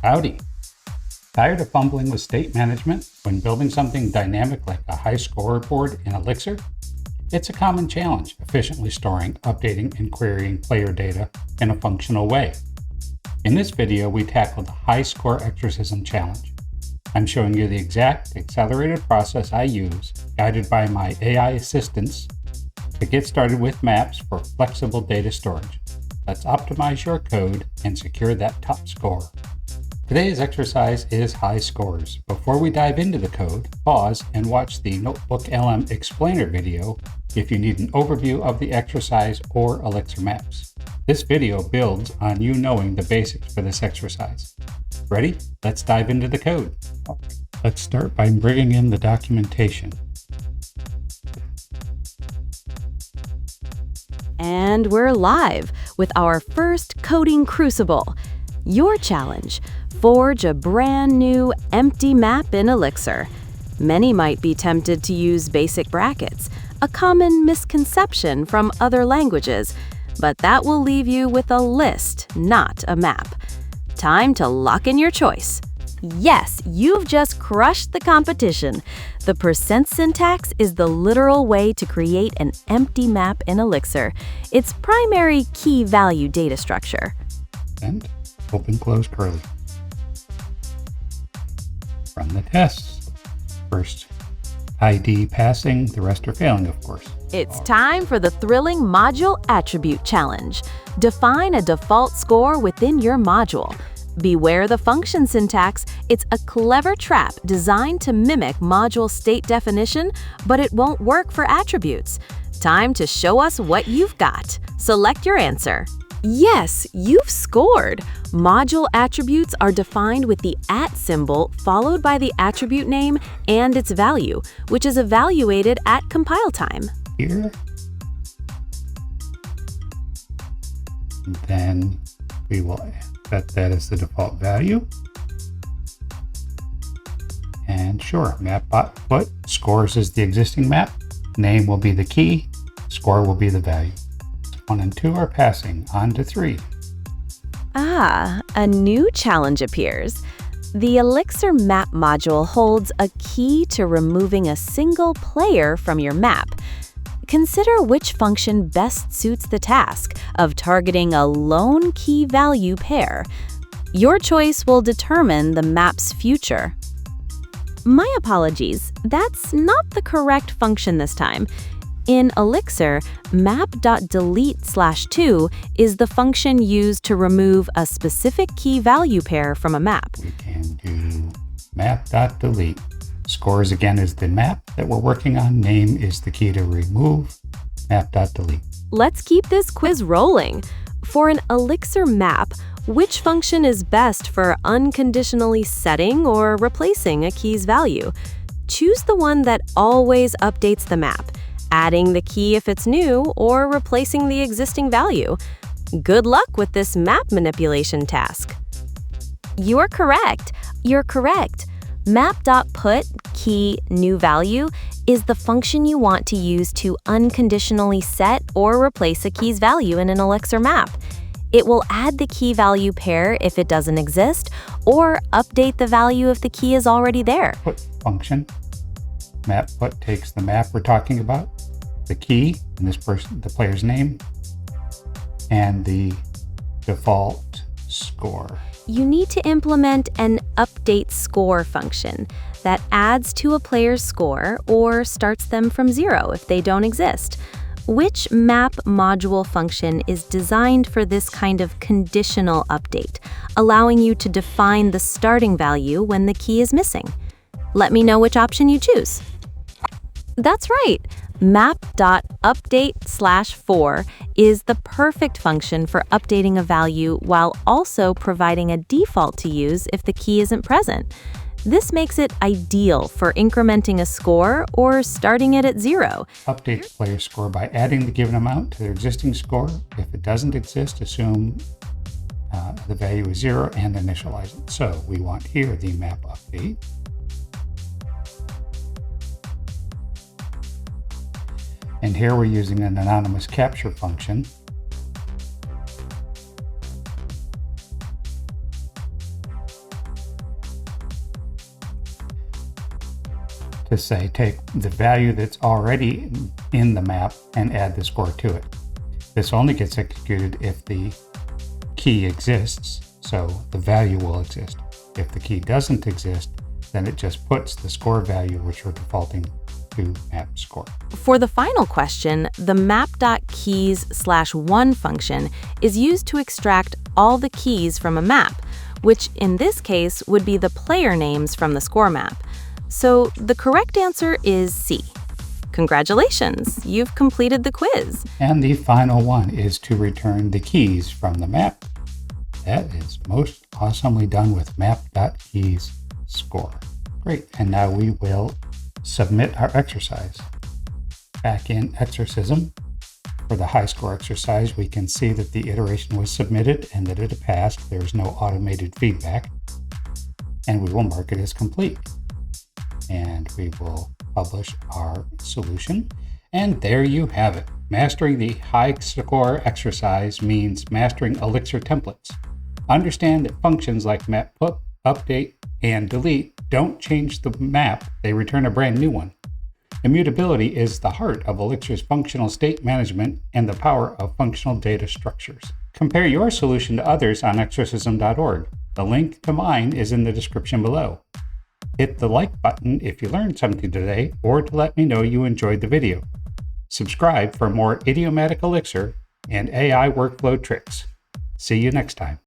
Howdy! Tired of fumbling with state management when building something dynamic like a high scoreboard in Elixir? It's a common challenge efficiently storing, updating, and querying player data in a functional way. In this video, we tackle the High Score Exercism challenge. I'm showing you the exact accelerated process I use, guided by my AI assistants, to get started with maps for flexible data storage. Let's optimize your code and secure that top score. Today's exercise is High Scores. Before we dive into the code, pause and watch the Notebook LM explainer video if you need an overview of the exercise or Elixir Maps. This video builds on you knowing the basics for this exercise. Ready? Let's dive into the code. Let's start by bringing in the documentation. And we're live with our first coding crucible. Your challenge: forge a brand new empty map in Elixir. Many might be tempted to use basic brackets, a common misconception from other languages, but that will leave you with a list, not a map. Time to lock in your choice. Yes, you've just crushed the competition. The % syntax is the literal way to create an empty map in Elixir, its primary key value data structure. And open close curly. Run the tests. First, ID passing, the rest are failing, of course. It's time for the thrilling module attribute challenge. Define a default score within your module. Beware the function syntax. It's a clever trap designed to mimic module state definition, but it won't work for attributes. Time to show us what you've got. Select your answer. Yes, you've scored. Module attributes are defined with the @ symbol followed by the attribute name and its value, which is evaluated at compile time. Here. And then we will set that as the default value. And sure, Map.put, scores is the existing map, name will be the key, score will be the value. 1 and 2 are passing, on to 3. A new challenge appears. The Elixir Map module holds a key to removing a single player from your map. Consider which function best suits the task of targeting a lone key value pair. Your choice will determine the map's future. My apologies, that's not the correct function this time. In Elixir, Map.delete/2 is the function used to remove a specific key value pair from a map. We can do Map.delete. Scores again is the map that we're working on. Name is the key to remove. Map.delete. Let's keep this quiz rolling. For an Elixir map, which function is best for unconditionally setting or replacing a key's value? Choose the one that always updates the map, adding the key if it's new, or replacing the existing value. Good luck with this map manipulation task. You're correct. Map.put key new value is the function you want to use to unconditionally set or replace a key's value in an Elixir map. It will add the key value pair if it doesn't exist, or update the value if the key is already there. Put function. Map.put takes the map we're talking about, the key, in this person, the player's name, and the default score. You need to implement an update score function that adds to a player's score or starts them from 0 if they don't exist. Which map module function is designed for this kind of conditional update, allowing you to define the starting value when the key is missing? Let me know which option you choose. That's right. Map.update/4 is the perfect function for updating a value while also providing a default to use if the key isn't present. This makes it ideal for incrementing a score or starting it at 0. Update the player score by adding the given amount to their existing score. If it doesn't exist, assume the value is 0 and initialize it. So we want here the map update. And here we're using an anonymous capture function. to say take the value that's already in the map and add the score to it. This only gets executed if the key exists, so the value will exist. If the key doesn't exist, then it just puts the score value, which we're defaulting to map score. For the final question, the Map.keys/1 function is used to extract all the keys from a map, which in this case would be the player names from the score map. So the correct answer is C. Congratulations, you've completed the quiz. And the final one is to return the keys from the map. That is most awesomely done with Map.keys score. Great, and now we will submit our exercise. Back in Exercism, for the high score exercise, we can see that the iteration was submitted and that it passed. There's no automated feedback. And we will mark it as complete. And we will publish our solution. And there you have it. Mastering the high score exercise means mastering Elixir templates. Understand that functions like Map.put, update, and delete don't change the map, they return a brand new one. Immutability is the heart of Elixir's functional state management and the power of functional data structures. Compare your solution to others on exercism.org. The link to mine is in the description below. Hit the like button if you learned something today or to let me know you enjoyed the video. Subscribe for more idiomatic Elixir and AI workflow tricks. See you next time.